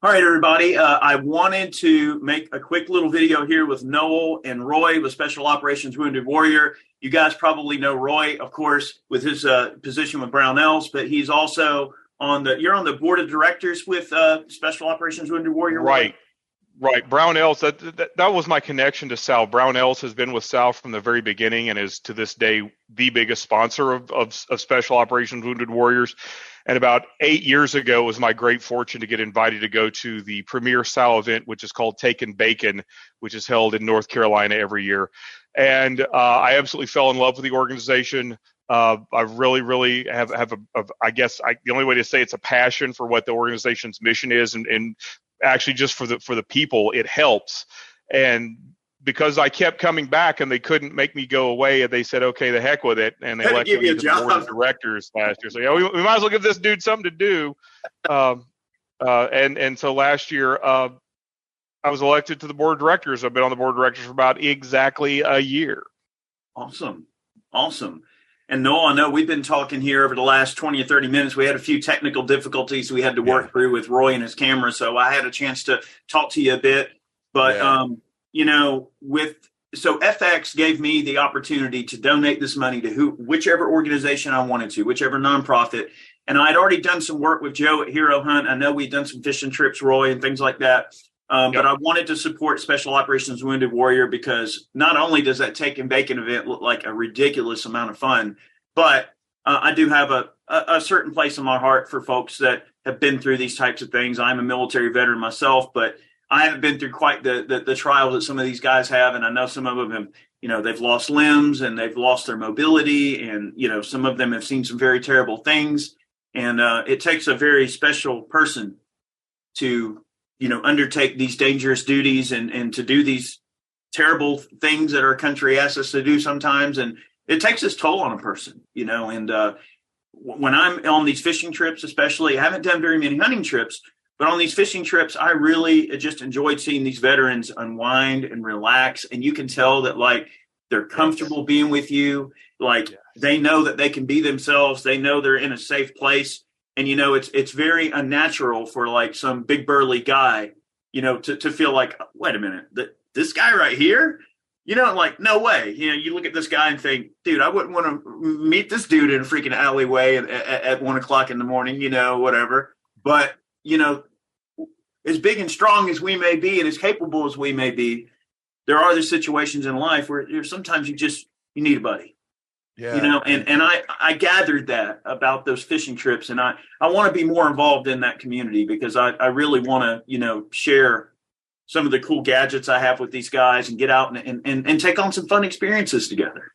All right, everybody. I wanted to make a quick little video here with Noel and Roy with Special Operations Wounded Warrior. You guys probably know Roy, of course, with his position with Brownells, but he's also you're on the board of directors with Special Operations Wounded Warrior, Roy? Right. Brownells, that was my connection to Sal. Brownells has been with Sal from the very beginning and is to this day the biggest sponsor of Special Operations Wounded Warriors. And about 8 years ago, it was my great fortune to get invited to go to the premier Sal event, which is called Taking Bacon, which is held in North Carolina every year. And I absolutely fell in love with the organization. I really have the only way to say it's a passion for what the organization's mission is, and actually just for the people, it helps. And because I kept coming back and they couldn't make me go away, and they said, okay, the heck with it. And they elected me to the board of directors last year. So yeah, we might as well give this dude something to do. And so last year, I was elected to the board of directors. I've been on the board of directors for about exactly a year. Awesome. And Noel, I know we've been talking here over the last 20 or 30 minutes. We had a few technical difficulties we had to work through with Roy and his camera, so I had a chance to talk to you a bit. But, so FX gave me the opportunity to donate this money to whichever organization I wanted to, whichever nonprofit. And I'd already done some work with Joe at Hero Hunt. I know we'd done some fishing trips, Roy, and things like that. But I wanted to support Special Operations Wounded Warrior because not only does that Taking Bacon event look like a ridiculous amount of fun, but I do have a certain place in my heart for folks that have been through these types of things. I'm a military veteran myself, but I haven't been through quite the trials that some of these guys have. And I know some of them have, they've lost limbs and they've lost their mobility. And, some of them have seen some very terrible things. And it takes a very special person to undertake these dangerous duties and to do these terrible things that our country asks us to do sometimes. And it takes its toll on a person, and when I'm on these fishing trips, especially, I haven't done very many hunting trips, but on these fishing trips, I really just enjoyed seeing these veterans unwind and relax. And you can tell that they're comfortable being with you. They know that they can be themselves. They know they're in a safe place. And, it's very unnatural for some big burly guy, to feel like, wait a minute, this guy right here, no way. You look at this guy and think, dude, I wouldn't want to meet this dude in a freaking alleyway at 1 o'clock in the morning, whatever. But, as big and strong as we may be and as capable as we may be, there are other situations in life where sometimes you need a buddy. Yeah. And I gathered that about those fishing trips, and I want to be more involved in that community because I really want to, share some of the cool gadgets I have with these guys and get out and take on some fun experiences together.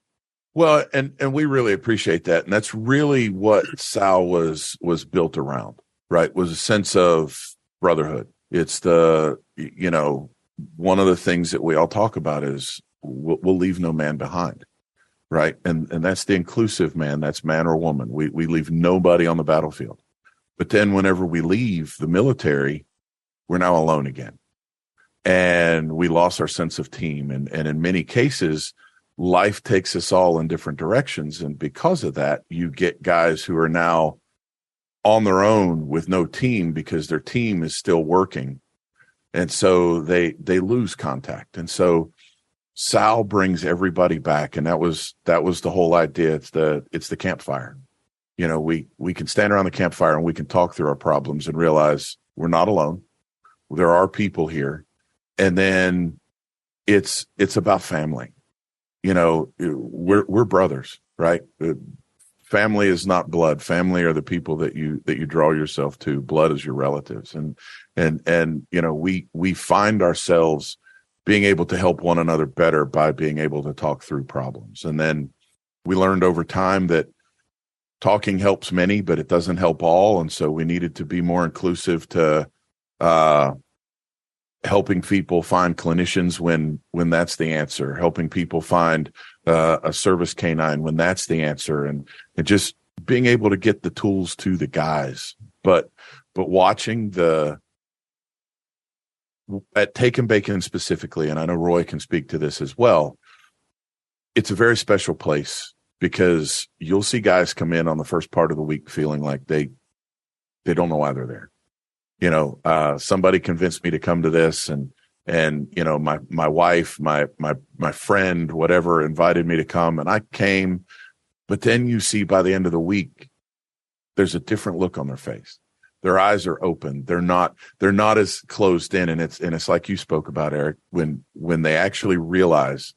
Well, and we really appreciate that. And that's really what Sal was built around, right? Was a sense of brotherhood. It's one of the things that we all talk about is we'll leave no man behind. Right. And that's the inclusive man. That's man or woman. We leave nobody on the battlefield. But then whenever we leave the military, we're now alone again. And we lost our sense of team. And in many cases, life takes us all in different directions. And because of that, you get guys who are now on their own with no team because their team is still working. And so they lose contact. And so Sal brings everybody back, and that was the whole idea. It's the campfire. We can stand around the campfire and we can talk through our problems and realize we're not alone. There are people here, and then it's about family. We're brothers, right? Family is not blood. Family are the people that you draw yourself to. Blood is your relatives, and we find ourselves being able to help one another better by being able to talk through problems. And then we learned over time that talking helps many, but it doesn't help all. And so we needed to be more inclusive to helping people find clinicians when that's the answer, helping people find a service canine when that's the answer, and just being able to get the tools to the guys. But watching at Taking Bacon specifically, and I know Roy can speak to this as well, it's a very special place because you'll see guys come in on the first part of the week feeling like they don't know why they're there. somebody convinced me to come to this, and my wife, my friend, whatever, invited me to come, and I came. But then you see by the end of the week, there's a different look on their face. Their eyes are open. They're not as closed in. And it's like you spoke about, Eric, when they actually realize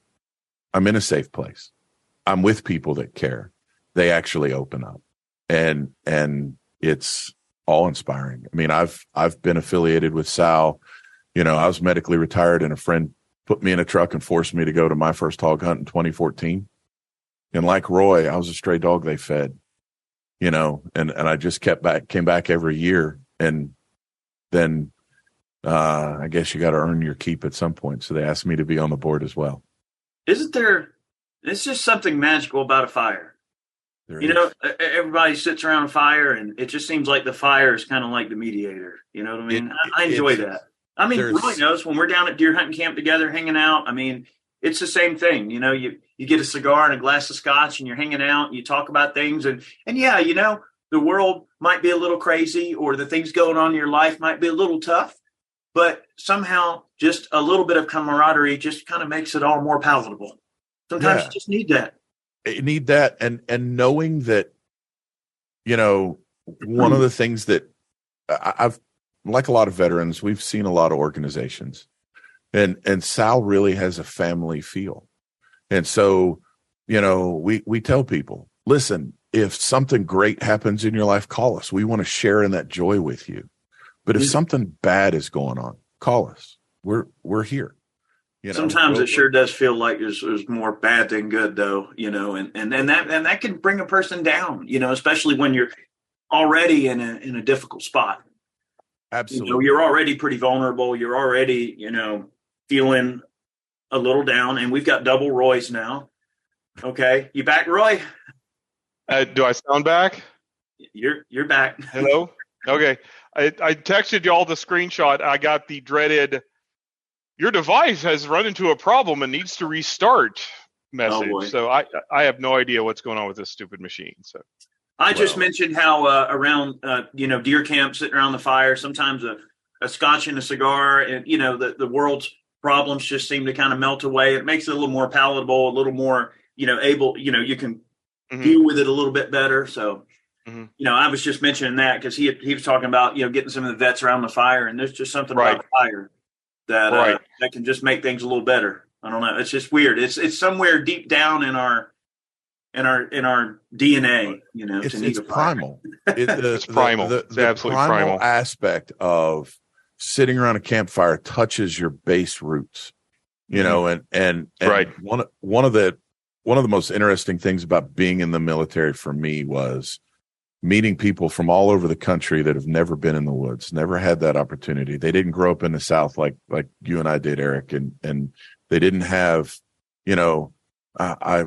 I'm in a safe place. I'm with people that care. They actually open up, and it's all inspiring. I mean, I've been affiliated with SOWW. I was medically retired, and a friend put me in a truck and forced me to go to my first hog hunt in 2014. And like Roy, I was a stray dog they fed, and I just came back every year. And then I guess you got to earn your keep at some point. So they asked me to be on the board as well. Isn't there, it's just something magical about a fire. Everybody sits around a fire, and it just seems like the fire is kind of like the mediator. You know what I mean? I enjoy that. I mean, Roy knows when we're down at deer hunting camp together, hanging out. I mean, it's the same thing. You get a cigar and a glass of scotch, and you're hanging out, and you talk about things. And yeah, the world might be a little crazy, or the things going on in your life might be a little tough, but somehow just a little bit of camaraderie just kind of makes it all more palatable. Sometimes you just need that. You need that. And knowing that, one of the things that I've, like a lot of veterans, we've seen a lot of organizations, and SOWW really has a family feel. And so, we tell people, listen, if something great happens in your life, call us. We want to share in that joy with you. But if something bad is going on, call us. We're here. Sometimes it sure does feel like there's more bad than good, though, and that can bring a person down, especially when you're already in a difficult spot. Absolutely. You're already pretty vulnerable. You're already, feeling a little down, and we've got double Roys now. Okay. You back, Roy? Do I sound back? You're back. Hello? Okay. I texted you all the screenshot. I got the dreaded, your device has run into a problem and needs to restart message. So I have no idea what's going on with this stupid machine. So I just mentioned how around, deer camp, sitting around the fire, sometimes a scotch and a cigar, and, the world's problems just seem to kind of melt away. It makes it a little more palatable, a little more, able, you can deal with it a little bit better. So, I was just mentioning that because he was talking about, getting some of the vets around the fire, and there's just something about the fire that that can just make things a little better. I don't know. It's just weird. It's somewhere deep down in our DNA, it's primal. It's primal. The absolutely primal aspect of sitting around a campfire touches your base roots, and one of the most interesting things about being in the military for me was meeting people from all over the country that have never been in the woods, never had that opportunity. They didn't grow up in the South like you and I did, Eric, and they didn't have, I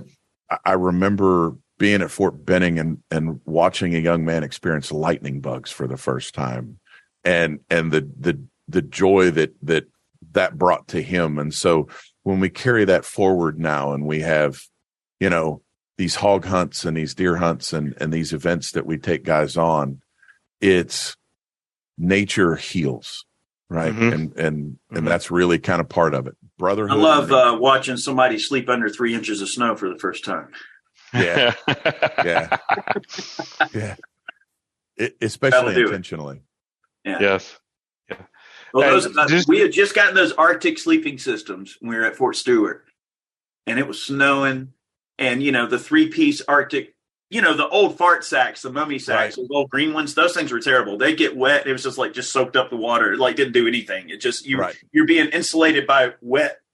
remember being at Fort Benning and watching a young man experience lightning bugs for the first time, and the joy that brought to him. And so when we carry that forward now, and we have, these hog hunts and these deer hunts and these events that we take guys on, it's nature heals, right? And that's really kind of part of it. Brotherhood. I love watching somebody sleep under 3 inches of snow for the first time. Yeah. Especially intentionally. Yeah. Yes. Yeah. Well, we had just gotten those Arctic sleeping systems when we were at Fort Stewart, and it was snowing, and the 3-piece Arctic, the old fart sacks, the mummy sacks, those old green ones, those things were terrible. They get wet. It was just soaked up the water. It didn't do anything. It just, you're being insulated by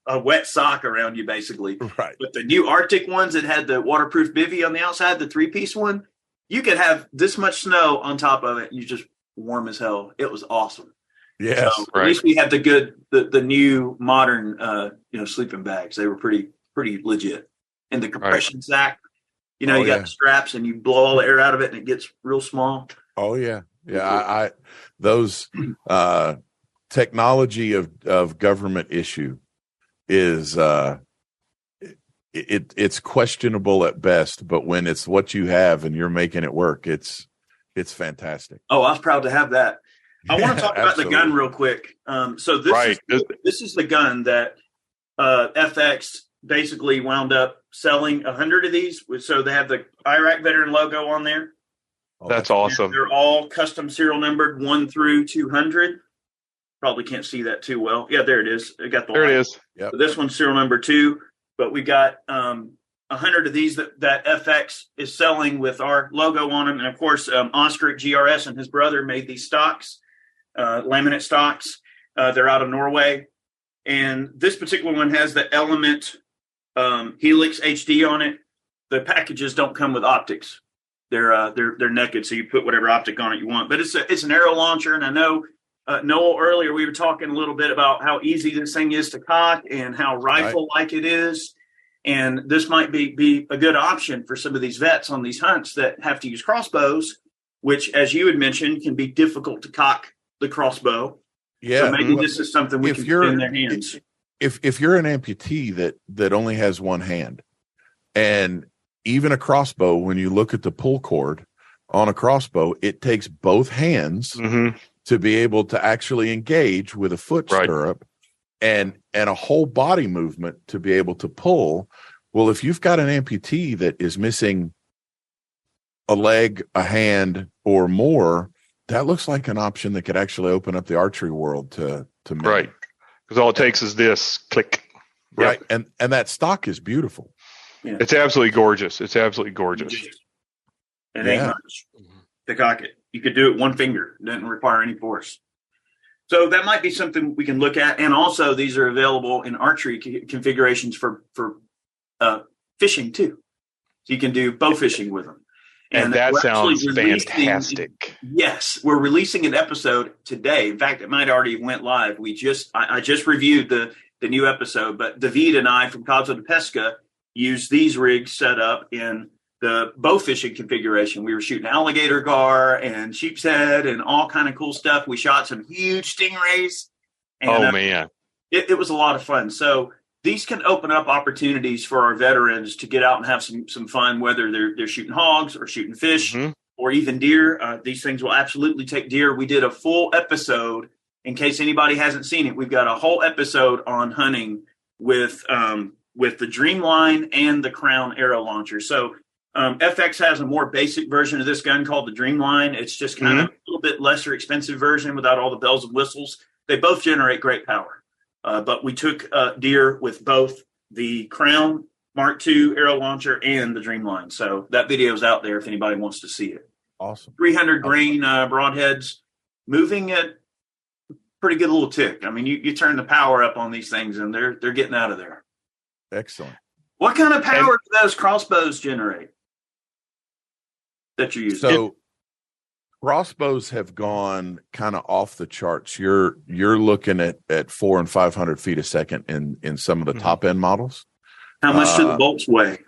a wet sock around you, basically. Right. But the new Arctic ones that had the waterproof bivvy on the outside, the 3-piece one, you could have this much snow on top of it. And you're just warm as hell. It was awesome. Yes. So at least we had the new modern, sleeping bags. They were pretty legit. And the compression sack, you got the straps and you blow all the air out of it and it gets real small. Oh yeah. Yeah. Those technology of government issue is it's questionable at best, but when it's what you have and you're making it work, it's fantastic. Oh, I was proud to have that. I want to talk about the gun real quick. So this is the gun that FX basically wound up selling 100 of these. So they have the Iraq veteran logo on there. Oh, that's awesome. They're all custom serial numbered 1 through 200. Probably can't see that too well. Yeah, there it is. I got the there line. It is. Yep. So this one's serial number 2, but we got 100 of these that FX is selling with our logo on them. And of course, Oscar at GRS and his brother made these stocks, laminate stocks. They're out of Norway. And this particular one has the Element Helix HD on it. The packages don't come with optics. They're naked, so you put whatever optic on it you want. But it's an arrow launcher, and I know Noel, earlier we were talking a little bit about how easy this thing is to cock and how rifle-like it is. And this might be a good option for some of these vets on these hunts that have to use crossbows, which, as you had mentioned, can be difficult to cock the crossbow. Yeah, so maybe this is something we can put in their hands. If you're an amputee that only has one hand, and even a crossbow, when you look at the pull cord on a crossbow, it takes both hands to be able to actually engage with a foot stirrup and a whole body movement to be able to pull. Well, if you've got an amputee that is missing a leg, a hand, or more, that looks like an option that could actually open up the archery world to me. Right. Because all it takes is this click. Right. Yep. And that stock is beautiful. Yeah. It's absolutely gorgeous. It ain't much to cock it. You could do it one finger. It doesn't require any force. So that might be something we can look at. And also, these are available in archery configurations for fishing too. So you can do bow fishing with them. And that sounds fantastic. Yes, we're releasing an episode today. In fact, it might already went live. I just reviewed the new episode, but David and I from Cozzo de Pesca used these rigs set up in the bow fishing configuration. We were shooting alligator gar and sheep's head and all kind of cool stuff. We shot some huge stingrays. And, man. It was a lot of fun. So these can open up opportunities for our veterans to get out and have some fun, whether they're shooting hogs or shooting fish or even deer. These things will absolutely take deer. We did a full episode, in case anybody hasn't seen it. We've got a whole episode on hunting with the Dreamline and the Crown arrow launcher. So FX has a more basic version of this gun called the Dreamline. It's just kind of a little bit lesser expensive version without all the bells and whistles. They both generate great power. But we took deer with both the Crown Mark II arrow launcher and the Dreamline. So that video is out there if anybody wants to see it. Awesome. 300 grain broadheads, moving at pretty good little tick. I mean, you turn the power up on these things and they're getting out of there. Excellent. What kind of power do those crossbows generate that you use? So crossbows have gone kind of off the charts. You're looking at 400 and 500 feet a second in some of the top end models. How much do the bolts weigh?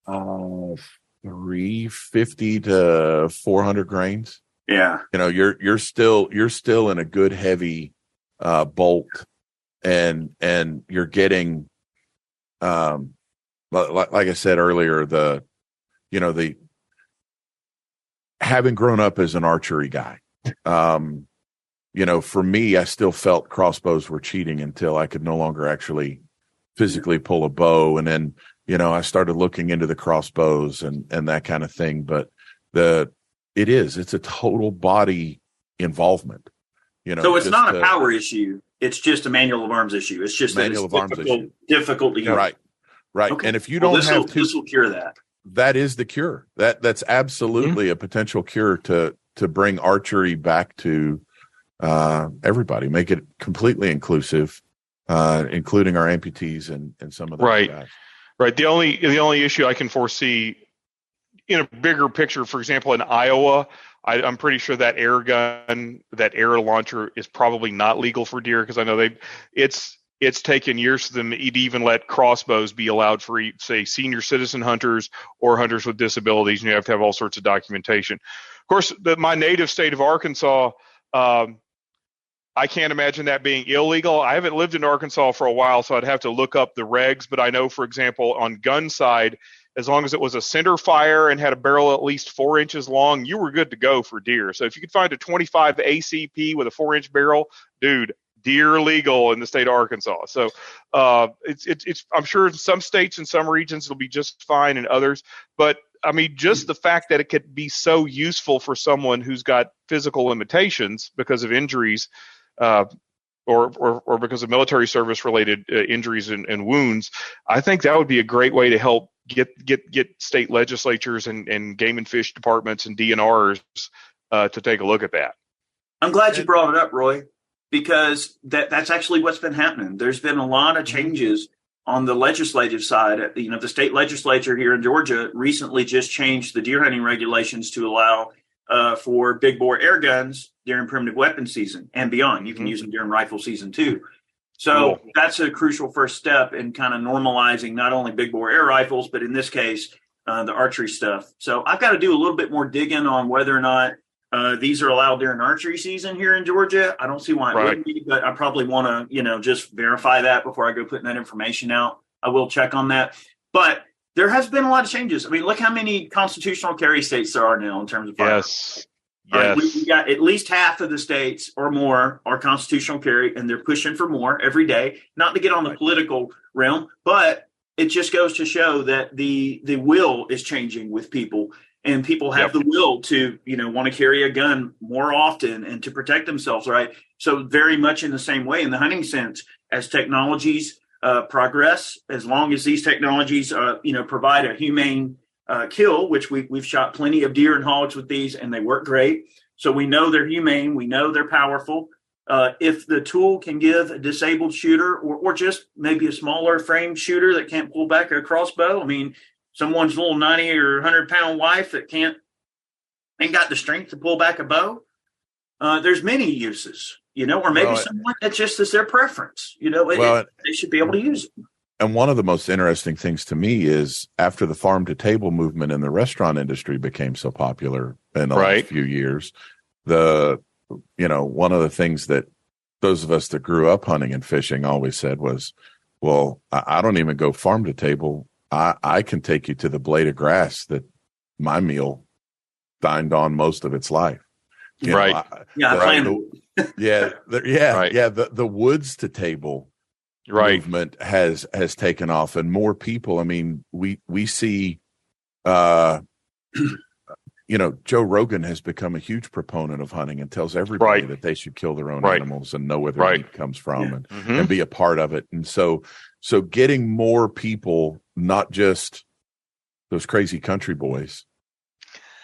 350 to 400 grains. Yeah. You know, you're still in a good heavy bolt, and you're getting like I said earlier, the having grown up as an archery guy, for me, I still felt crossbows were cheating until I could no longer actually physically pull a bow. And then, I started looking into the crossbows and that kind of thing. But it's a total body involvement. So it's not a power issue. It's just a manual of arms issue. It's just difficult to use. Right. Okay. And if you don't this will cure that. That is the cure. That's absolutely a potential cure to bring archery back to everybody, make it completely inclusive, including our amputees and some of those guys. Right. The only issue I can foresee in a bigger picture, for example, in Iowa, I'm pretty sure that air gun, that air launcher is probably not legal for deer, because I know it's taken years for them to even let crossbows be allowed for, say, senior citizen hunters or hunters with disabilities, and you have to have all sorts of documentation. Of course, my native state of Arkansas, I can't imagine that being illegal. I haven't lived in Arkansas for a while, so I'd have to look up the regs. But I know, for example, on gun side, as long as it was a center fire and had a barrel at least 4 inches long, you were good to go for deer. So if you could find a 25 ACP with a 4-inch barrel, dude, deer legal in the state of Arkansas. So it's I'm sure in some states and some regions it'll be just fine, in others. But I mean, just the fact that it could be so useful for someone who's got physical limitations because of injuries, or because of military service related injuries and wounds, I think that would be a great way to help get state legislatures and game and fish departments and DNRs to take a look at that. I'm glad you brought it up, Roy, because that's actually what's been happening. There's been a lot of changes on the legislative side. The state legislature here in Georgia recently just changed the deer hunting regulations to allow for big bore air guns during primitive weapon season and beyond. You can use them during rifle season too. So that's a crucial first step in kind of normalizing not only big bore air rifles, but in this case, the archery stuff. So I've got to do a little bit more digging on whether or not these are allowed during archery season here in Georgia. I don't see why it wouldn't be, but I probably want to, just verify that before I go putting that information out. I will check on that. But there has been a lot of changes. I mean, look how many constitutional carry states there are now in terms of firearms. Yes. We got at least half of the states or more are constitutional carry, and they're pushing for more every day. Not to get on the political realm, but it just goes to show that the will is changing with people, and people have the will to, want to carry a gun more often and to protect themselves, right? So very much in the same way in the hunting sense, as technologies progress, as long as these technologies, provide a humane kill, which we've shot plenty of deer and hogs with these, and they work great. So we know they're humane. We know they're powerful. If the tool can give a disabled shooter or just maybe a smaller frame shooter that can't pull back a crossbow, I mean, someone's little 90 or 100-pound wife that ain't got the strength to pull back a bow. There's many uses, or maybe someone that just is their preference. They should be able to use it. And one of the most interesting things to me is after the farm to table movement in the restaurant industry became so popular in the last few years, one of the things that those of us that grew up hunting and fishing always said was, well, I don't even go farm to table. I can take you to the blade of grass that my meal dined on most of its life. The woods to table movement has taken off, and more people. I mean, we see, Joe Rogan has become a huge proponent of hunting and tells everybody that they should kill their own animals and know where their meat comes from and be a part of it. And so getting more people, not just those crazy country boys,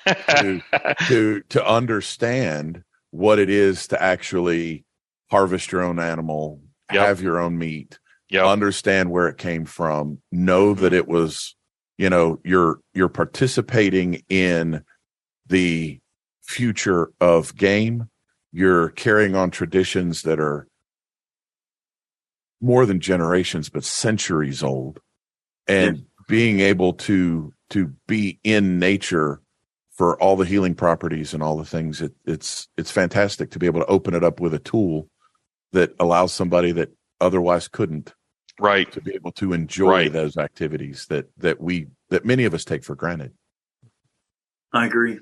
to understand what it is to actually harvest your own animal, have your own meat, understand where it came from, know that it was, you're participating in the future of game. You're carrying on traditions that are more than generations, but centuries old, and being able to be in nature for all the healing properties and all the things. It's fantastic to be able to open it up with a tool that allows somebody that otherwise couldn't, to be able to enjoy those activities that many of us take for granted. I agree.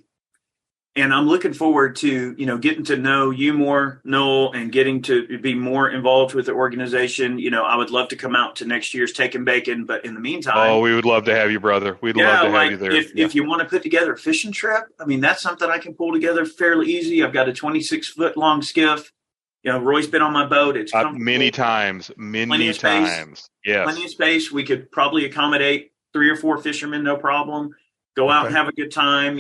And I'm looking forward to, getting to know you more, Noel, and getting to be more involved with the organization. I would love to come out to next year's Taking Bacon, but in the meantime. Oh, we would love to have you, brother. We'd love to have you there. If you want to put together a fishing trip, I mean, that's something I can pull together fairly easy. I've got a 26-foot long skiff. Roy's been on my boat. It's many times. Yes. Plenty of space. We could probably accommodate 3 or 4 fishermen, no problem. Go out and have a good time,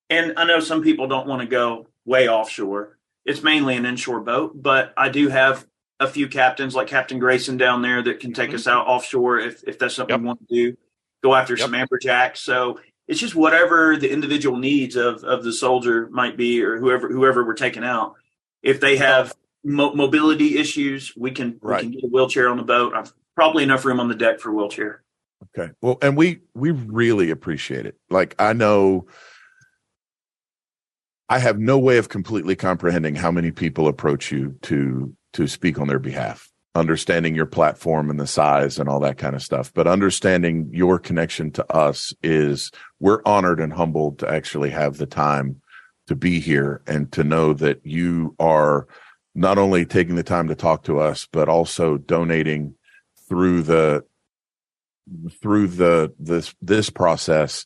And I know some people don't want to go way offshore. It's mainly an inshore boat, but I do have a few captains like Captain Grayson down there that can take us out offshore if that's something we want to do. Go after some amberjacks. So it's just whatever the individual needs of the soldier might be, or whoever we're taking out. If they have mobility issues, we can get a wheelchair on the boat. I've probably enough room on the deck for a wheelchair. Okay. Well, and we really appreciate it. Like, I know I have no way of completely comprehending how many people approach you to speak on their behalf, understanding your platform and the size and all that kind of stuff. But understanding your connection to us we're honored and humbled to actually have the time to be here and to know that you are not only taking the time to talk to us, but also donating through this process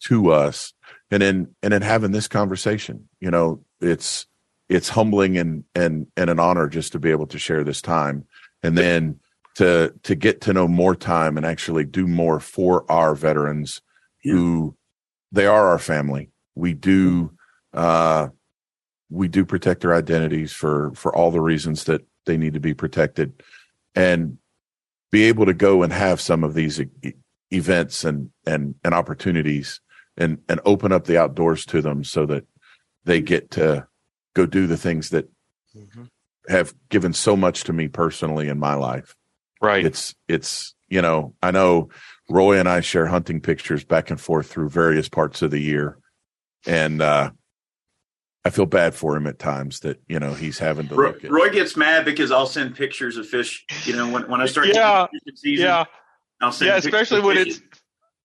to us, and then having this conversation. You know, it's humbling and an honor just to be able to share this time, and then to get to know more time and actually do more for our veterans who they are our family. We do protect their identities for all the reasons that they need to be protected, and be able to go and have some of these events and opportunities and open up the outdoors to them so that they get to go do the things that have given so much to me personally in my life. Right. It's, you know, I know Roy and I share hunting pictures back and forth through various parts of the year. And, I feel bad for him at times that, you know, he's having to look at. Roy gets mad because I'll send pictures of fish, you know, when I start fishing season, I'll send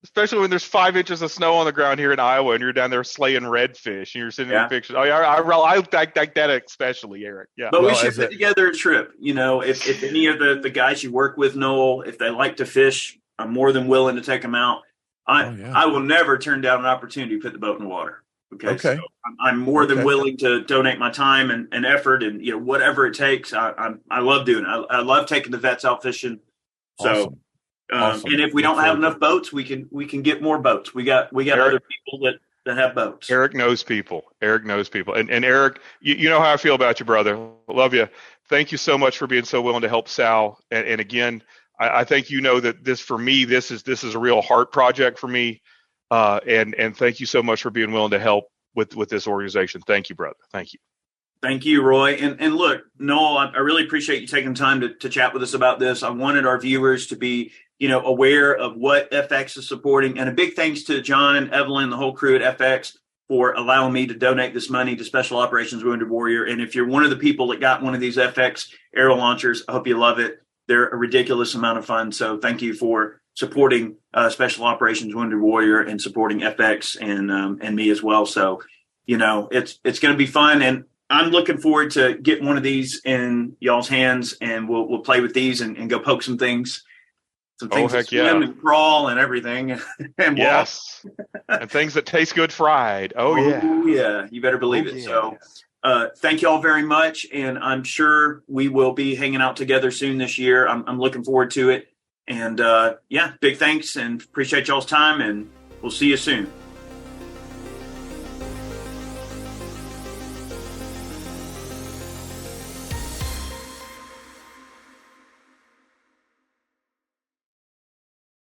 especially when there's 5 inches of snow on the ground here in Iowa and you're down there slaying redfish and you're sending me pictures. Oh yeah, I like that especially, Eric. Yeah. But we should put together a trip. You know, if any of the guys you work with, Noel, if they like to fish, I'm more than willing to take them out. I will never turn down an opportunity to put the boat in the water. Okay. So I'm more than willing to donate my time and effort and, you know, whatever it takes. I love doing it. I love taking the vets out fishing. So, Awesome. And if we don't have enough boats, we can get more boats. We got Eric, other people that have boats. Eric knows people. And Eric, you know how I feel about you, brother. Love you. Thank you so much for being so willing to help Sal. And again, I think you know that this for me, this is a real heart project for me. And thank you so much for being willing to help with this organization. Thank you, brother. Thank you. Thank you, Roy. And look, Noel, I really appreciate you taking time to chat with us about this. I wanted our viewers to be, you know, aware of what FX is supporting. And a big thanks to John and Evelyn, the whole crew at FX, for allowing me to donate this money to Special Operations Wounded Warrior. And if you're one of the people that got one of these FX aero launchers, I hope you love it. They're a ridiculous amount of fun. So thank you for supporting Special Operations Wounded Warrior and supporting FX and me as well. So, you know, it's going to be fun, and I'm looking forward to getting one of these in y'all's hands, and we'll play with these and go poke some things that swim and crawl and everything. And yes, and things that taste good fried. Oh yeah, you better believe it. Yeah. So. Thank you all very much, and I'm sure we will be hanging out together soon this year. I'm looking forward to it. And big thanks and appreciate y'all's time, and we'll see you soon.